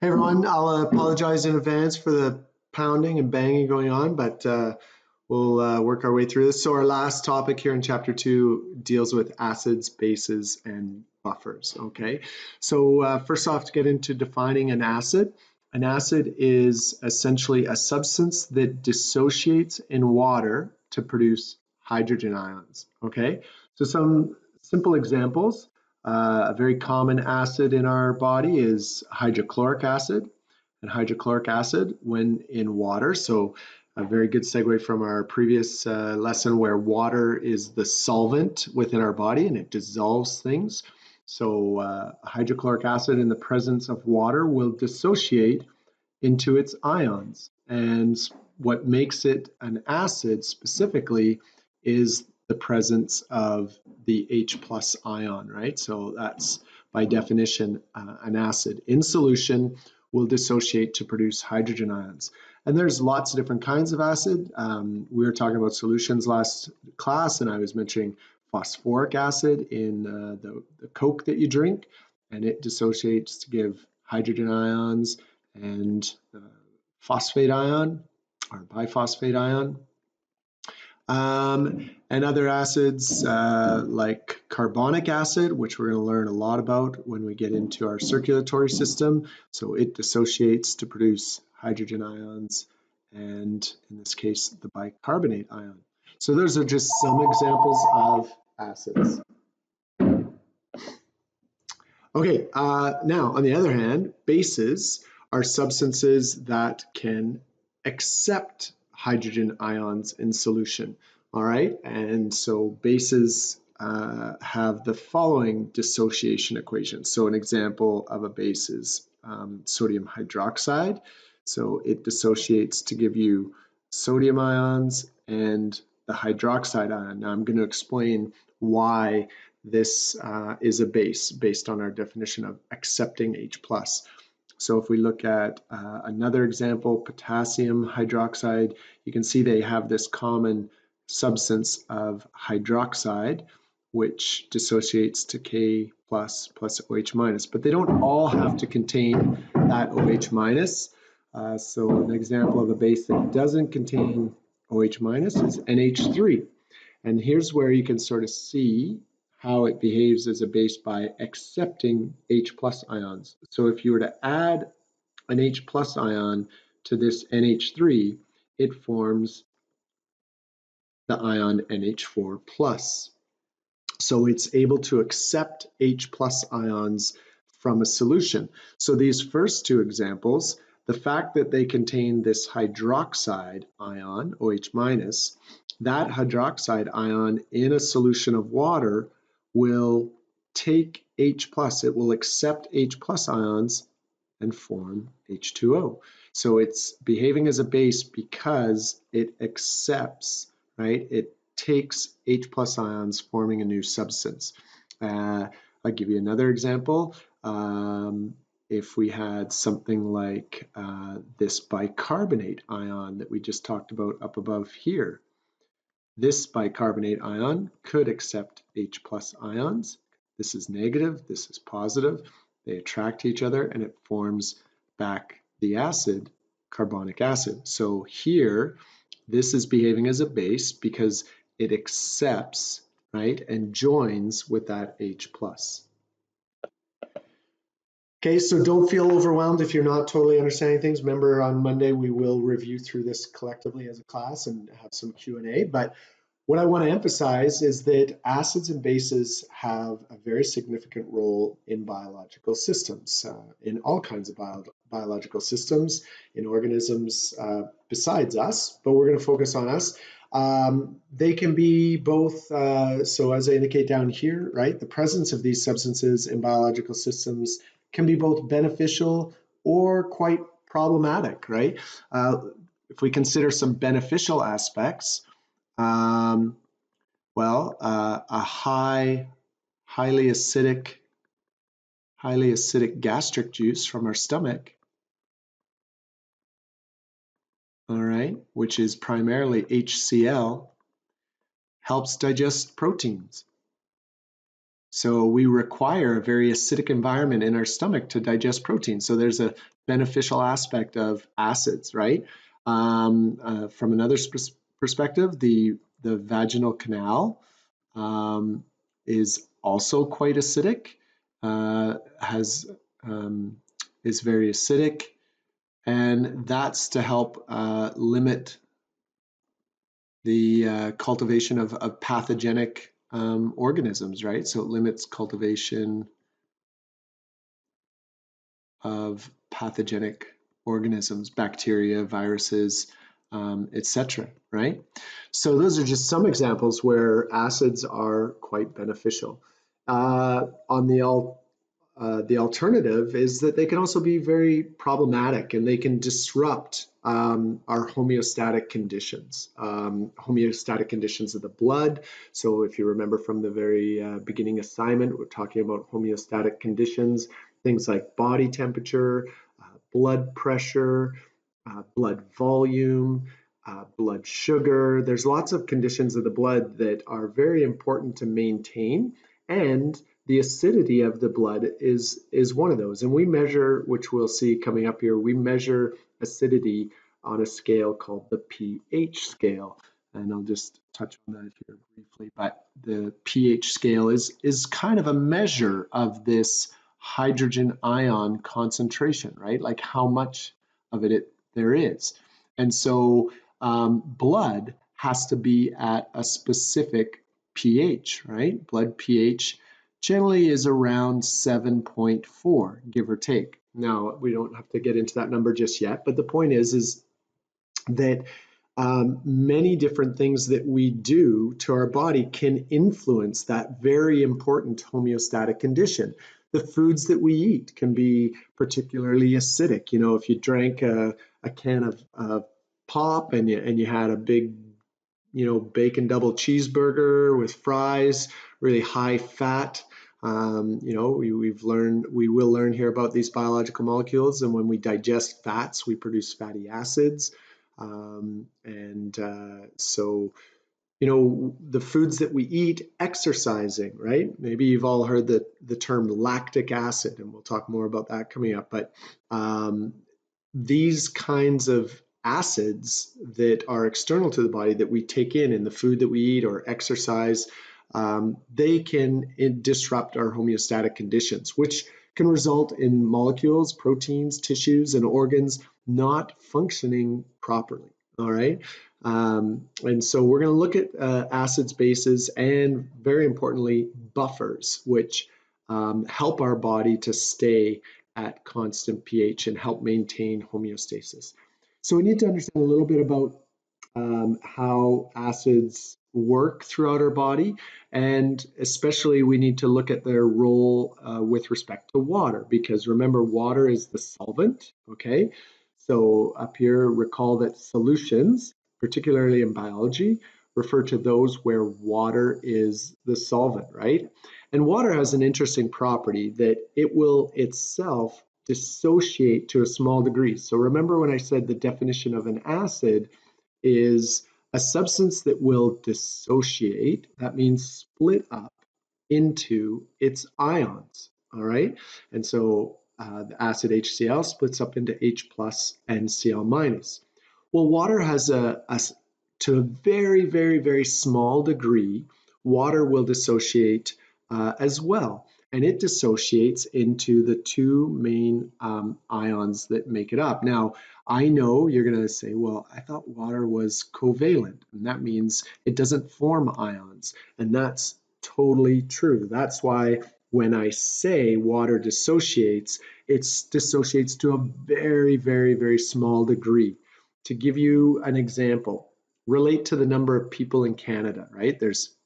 Hey everyone, I'll apologize in advance for the pounding and banging going on, but we'll work our way through this. So our last topic here in chapter 2 deals with acids, bases, and buffers, okay? So first off, to get into defining an acid is essentially a substance that dissociates in water to produce hydrogen ions, okay? So some simple examples. A very common acid in our body is hydrochloric acid. And hydrochloric acid, when in water, so a very good segue from our previous lesson where water is the solvent within our body and it dissolves things. So hydrochloric acid in the presence of water will dissociate into its ions. And what makes it an acid specifically is the presence of the H plus ion, right? So that's by definition an acid. In solution, will dissociate to produce hydrogen ions. And there's lots of different kinds of acid. We were talking about solutions last class, and I was mentioning phosphoric acid in the Coke that you drink, and it dissociates to give hydrogen ions and phosphate ion or biphosphate ion. And other acids like carbonic acid, which we're going to learn a lot about when we get into our circulatory system. So it dissociates to produce hydrogen ions and, in this case, the bicarbonate ion. So those are just some examples of acids. Okay, now on the other hand, bases are substances that can accept hydrogen ions in solution. All right, and so bases have the following dissociation equations. So an example of a base is sodium hydroxide. So it dissociates to give you sodium ions and the hydroxide ion. Now I'm going to explain why this is a base based on our definition of accepting H+. So if we look at another example, potassium hydroxide, you can see they have this common substance of hydroxide, which dissociates to K plus OH minus, but they don't all have to contain that OH minus. So an example of a base that doesn't contain OH minus is NH3. And here's where you can sort of see how it behaves as a base by accepting H plus ions. So if you were to add an H plus ion to this NH3, it forms the ion NH4 plus. So it's able to accept H plus ions from a solution. So these first two examples, the fact that they contain this hydroxide ion, OH minus, that hydroxide ion in a solution of water will take H plus, it will accept H plus ions and form H2O. So it's behaving as a base because it accepts, right? It takes H plus ions, forming a new substance. I'll give you another example. If we had something like this bicarbonate ion that we just talked about up above here, this bicarbonate ion could accept H plus ions. This is negative, this is positive. They attract each other and it forms back the acid, carbonic acid. So here, this is behaving as a base because it accepts, right, and joins with that H plus. Okay, so don't feel overwhelmed if you're not totally understanding things. Remember, on Monday we will review through this collectively as a class and have some Q&A. But what I want to emphasize is that acids and bases have a very significant role in biological systems, in all kinds of biological systems, in organisms besides us, but we're going to focus on us. They can be both, so as I indicate down here, right, the presence of these substances in biological systems can be both beneficial or quite problematic, right? If we consider some beneficial aspects, a highly acidic gastric juice from our stomach, all right, which is primarily HCl, helps digest proteins. So we require a very acidic environment in our stomach to digest protein. So there's a beneficial aspect of acids, right? From another perspective, the vaginal canal is also quite acidic, has is very acidic, and that's to help limit the cultivation of pathogenic organisms, right? So it limits cultivation of pathogenic organisms, bacteria, viruses, etc., right? So those are just some examples where acids are quite beneficial. On the alternative is that they can also be very problematic and they can disrupt our homeostatic conditions of the blood. So if you remember from the very beginning assignment, we're talking about homeostatic conditions, things like body temperature, blood pressure, blood volume, blood sugar. There's lots of conditions of the blood that are very important to maintain, and the acidity of the blood is one of those. And we measure, which we'll see coming up here, we measure acidity on a scale called the pH scale. And I'll just touch on that here briefly, but the pH scale is kind of a measure of this hydrogen ion concentration, right? Like how much of it there is. And so blood has to be at a specific pH, right? Blood pH generally is around 7.4, give or take. Now, we don't have to get into that number just yet, but the point is that many different things that we do to our body can influence that very important homeostatic condition. The foods that we eat can be particularly acidic. You know, if you drank a can of pop and you had a big, you know, bacon double cheeseburger with fries, really high fat. You know, we will learn here about these biological molecules, and when we digest fats, we produce fatty acids. So, you know, the foods that we eat, exercising, right? Maybe you've all heard the term lactic acid, and we'll talk more about that coming up. But these kinds of acids that are external to the body that we take in the food that we eat or exercise, they can disrupt our homeostatic conditions, which can result in molecules, proteins, tissues, and organs not functioning properly. All right. And so we're going to look at acids, bases, and very importantly, buffers, which help our body to stay at constant pH and help maintain homeostasis. So we need to understand a little bit about how acids work throughout our body, and especially we need to look at their role with respect to water, because remember, water is the solvent, okay? So up here, recall that solutions, particularly in biology, refer to those where water is the solvent, right? And water has an interesting property that it will itself dissociate to a small degree. So remember when I said the definition of an acid is a substance that will dissociate, that means split up into its ions, all right? And so the acid HCl splits up into H plus and Cl minus. Well, water has to a very, very, very small degree, water will dissociate as well. And it dissociates into the two main ions that make it up. Now, I know you're going to say, well, I thought water was covalent, and that means it doesn't form ions. And that's totally true. That's why when I say water dissociates, it dissociates to a very, very, very small degree. To give you an example, relate to the number of people in Canada, right? There's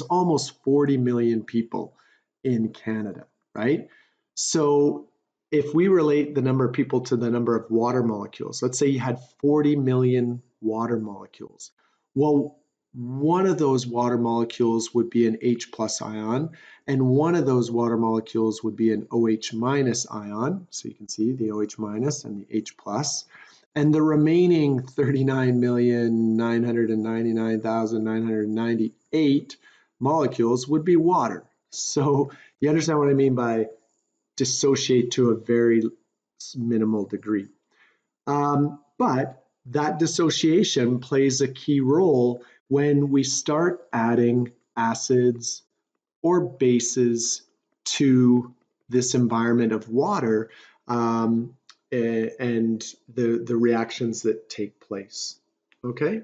almost 40 million people in Canada, right? So if we relate the number of people to the number of water molecules, let's say you had 40 million water molecules. Well, one of those water molecules would be an H plus ion, and one of those water molecules would be an OH minus ion. So you can see the OH minus and the H plus. And the remaining 39,999,998 molecules would be water, So you understand what I mean by dissociate to a very minimal degree. But that dissociation plays a key role when we start adding acids or bases to this environment of water, and the reactions that take place. Okay?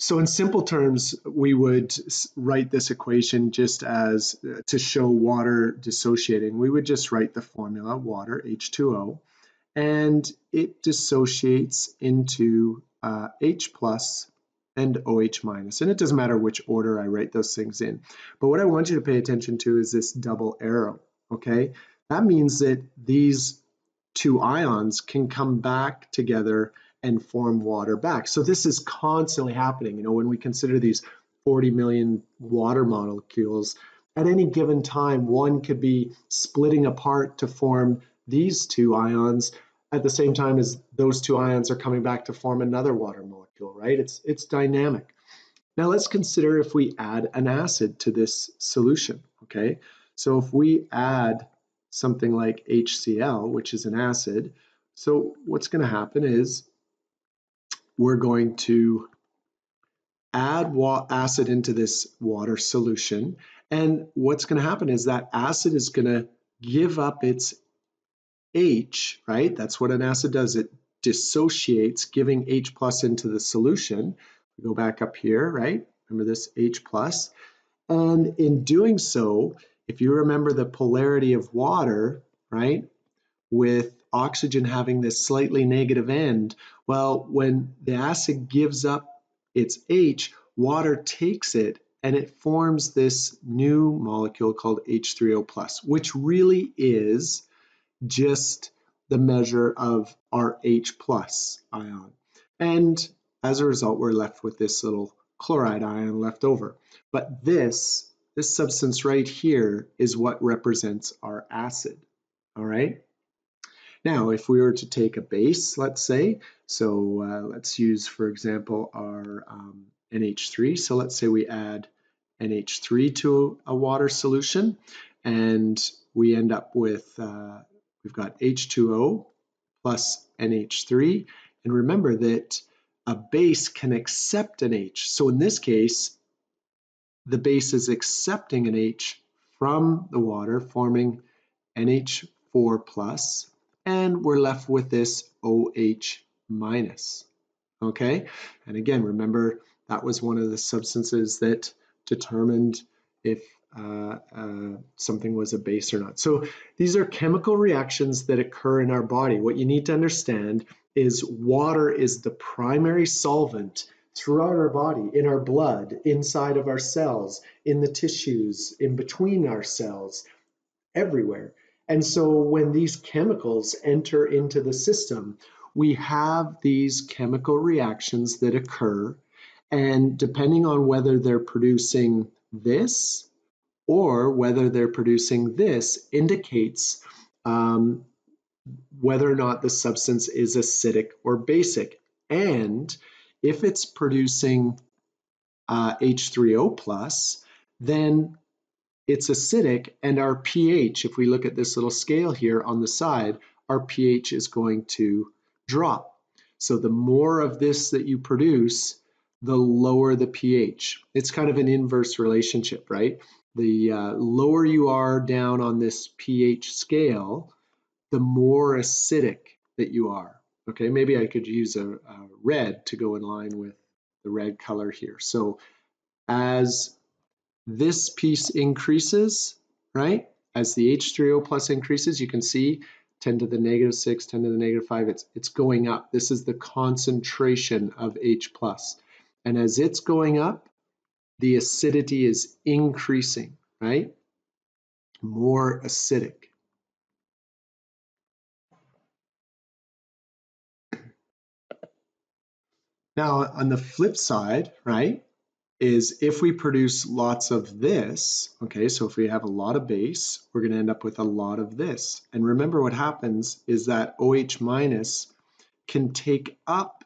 So in simple terms, we would write this equation just as to show water dissociating. We would just write the formula, water, H2O, and it dissociates into H plus and OH minus. And it doesn't matter which order I write those things in. But what I want you to pay attention to is this double arrow, okay? That means that these two ions can come back together and form water back. So this is constantly happening. You know, when we consider these 40 million water molecules, at any given time, one could be splitting apart to form these two ions at the same time as those two ions are coming back to form another water molecule, right? It's dynamic. Now let's consider if we add an acid to this solution, okay? So if we add something like HCl, which is an acid, so what's going to happen is we're going to add acid into this water solution, and what's going to happen is that acid is going to give up its H, right? That's what an acid does. It dissociates, giving H plus into the solution. We go back up here, right? Remember this H plus. And in doing so, if you remember the polarity of water, right, with oxygen having this slightly negative end, well, when the acid gives up its H, water takes it and it forms this new molecule called H3O plus, which really is just the measure of our H plus ion. And as a result, we're left with this little chloride ion left over. But this substance right here is what represents our acid, all right? Now, if we were to take a base, let's say, so let's use, for example, our NH3. So let's say we add NH3 to a water solution, and we end up with, we've got H2O plus NH3. And remember that a base can accept an H. So in this case, the base is accepting an H from the water, forming NH4 plus, and we're left with this OH minus, okay? And again, remember that was one of the substances that determined if something was a base or not. So these are chemical reactions that occur in our body. What you need to understand is water is the primary solvent throughout our body, in our blood, inside of our cells, in the tissues, in between our cells, everywhere. And so when these chemicals enter into the system, we have these chemical reactions that occur, and depending on whether they're producing this or whether they're producing this indicates whether or not the substance is acidic or basic. And if it's producing H3O plus, then it's acidic, and our pH, if we look at this little scale here on the side, our pH is going to drop. So the more of this that you produce, the lower the pH. It's kind of an inverse relationship, right? The lower you are down on this pH scale, the more acidic that you are. Okay, maybe I could use a red to go in line with the red color here. So as this piece increases, right? As the H3O plus increases, you can see 10 to the negative 6, 10 to the negative 5, it's going up. This is the concentration of H plus. And as it's going up, the acidity is increasing, right? More acidic. Now, on the flip side, right, is if we produce lots of this, okay, so if we have a lot of base, we're going to end up with a lot of this. And remember what happens is that OH minus can take up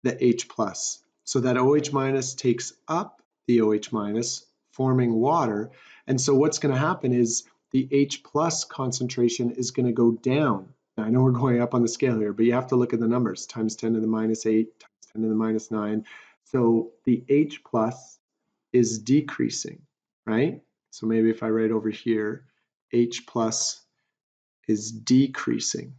the H plus. So that OH minus takes up the OH minus, forming water. And so what's going to happen is the H plus concentration is going to go down. Now, I know we're going up on the scale here, but you have to look at the numbers, times 10 to the minus 8, times 10 to the minus 9. So the H plus is decreasing, right? So maybe if I write over here, H plus is decreasing,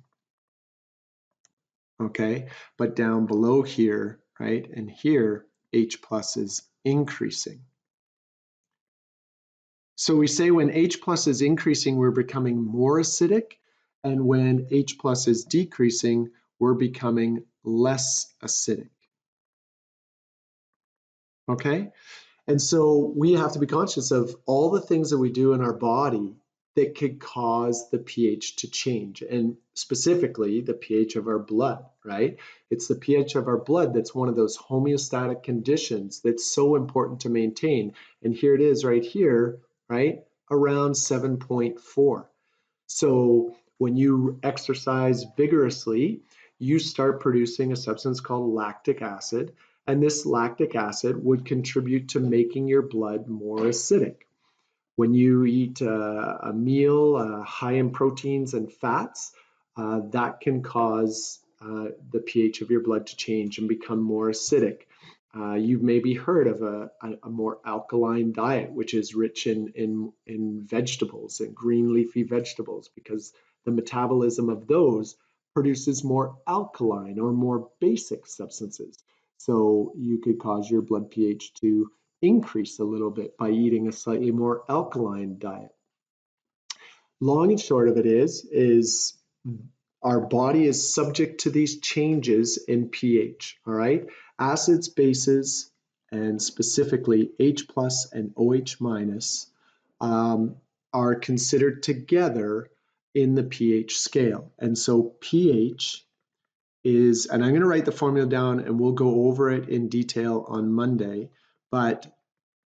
okay? But down below here, right, and here, H plus is increasing. So we say when H plus is increasing, we're becoming more acidic, and when H plus is decreasing, we're becoming less acidic, okay? And so we have to be conscious of all the things that we do in our body that could cause the pH to change, and specifically the pH of our blood, right? It's the pH of our blood that's one of those homeostatic conditions that's so important to maintain. And here it is right here, right? Around 7.4. So when you exercise vigorously, you start producing a substance called lactic acid, and this lactic acid would contribute to making your blood more acidic. When you eat a meal high in proteins and fats, that can cause the pH of your blood to change and become more acidic. You've maybe heard of a more alkaline diet, which is rich in vegetables and green leafy vegetables, because the metabolism of those produces more alkaline or more basic substances. So you could cause your blood pH to increase a little bit by eating a slightly more alkaline diet. Long and short of it is our body is subject to these changes in pH, all right? Acids, bases, and specifically H plus and OH minus are considered together in the pH scale. And so pH is, and I'm going to write the formula down and we'll go over it in detail on Monday, but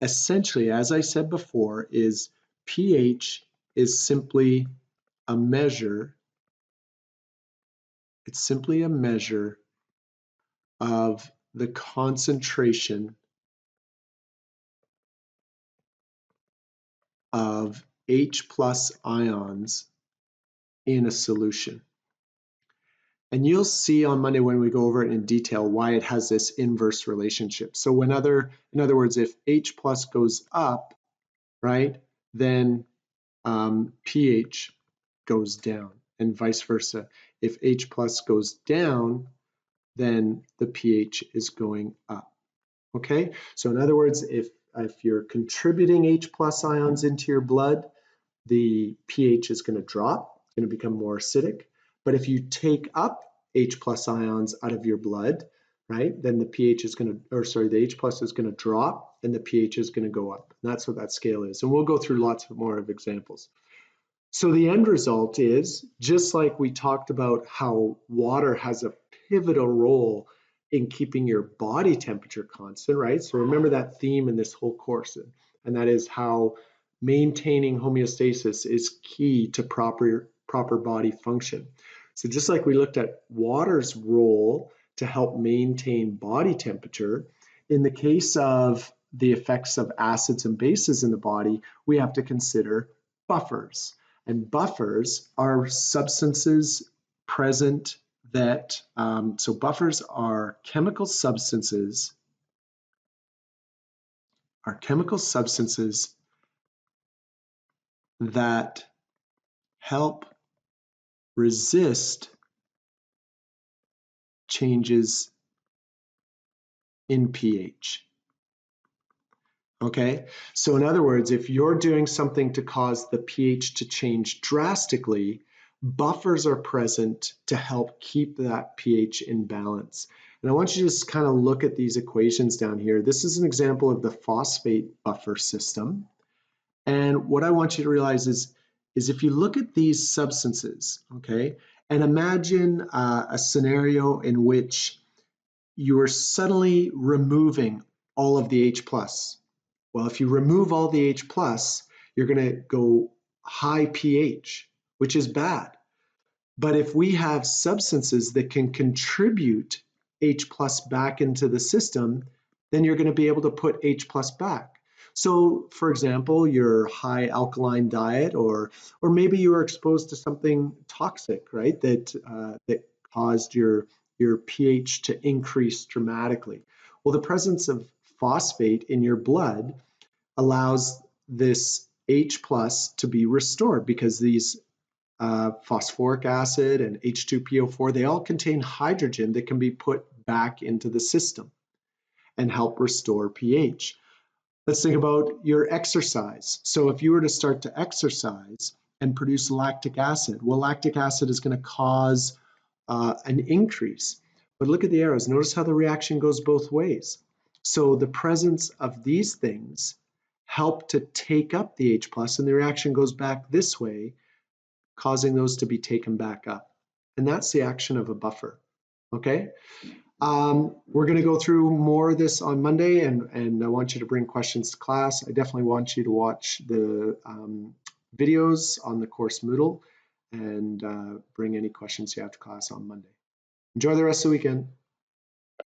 essentially, as I said before, is pH is simply a measure. It's simply a measure of the concentration of H plus ions in a solution. And you'll see on Monday when we go over it in detail why it has this inverse relationship. So in other words, if H plus goes up, right, then pH goes down, and vice versa. If H plus goes down, then the pH is going up. Okay, so in other words, if you're contributing H plus ions into your blood, the pH is going to drop, it's going to become more acidic. But if you take up H plus ions out of your blood, right, then the pH is going to, or sorry, the H plus is going to drop and the pH is going to go up. And that's what that scale is. And we'll go through lots more of examples. So the end result is, just like we talked about how water has a pivotal role in keeping your body temperature constant, right? So remember that theme in this whole course, and that is how maintaining homeostasis is key to proper body function. So just like we looked at water's role to help maintain body temperature, in the case of the effects of acids and bases in the body, we have to consider buffers. And buffers are substances present that, so buffers are chemical substances that help resist changes in pH. Okay, so in other words, if you're doing something to cause the pH to change drastically, buffers are present to help keep that pH in balance. And I want you to just kind of look at these equations down here. This is an example of the phosphate buffer system. And what I want you to realize is if you look at these substances, okay, and imagine a scenario in which you are suddenly removing all of the H plus. Well, if you remove all the H plus, you're going to go high pH, which is bad. But if we have substances that can contribute H plus back into the system, then you're going to be able to put H plus back. So, for example, your high alkaline diet, or maybe you were exposed to something toxic, right? That caused your pH to increase dramatically. Well, the presence of phosphate in your blood allows this H plus to be restored because these phosphoric acid and H2PO4, they all contain hydrogen that can be put back into the system and help restore pH. Let's think about your exercise. So if you were to start to exercise and produce lactic acid, well, lactic acid is going to cause an increase. But look at the arrows. Notice how the reaction goes both ways. So the presence of these things help to take up the H plus, and the reaction goes back this way, causing those to be taken back up. And that's the action of a buffer. Okay? We're going to go through more of this on Monday, and I want you to bring questions to class. I definitely want you to watch the videos on the course Moodle and bring any questions you have to class on Monday. Enjoy the rest of the weekend.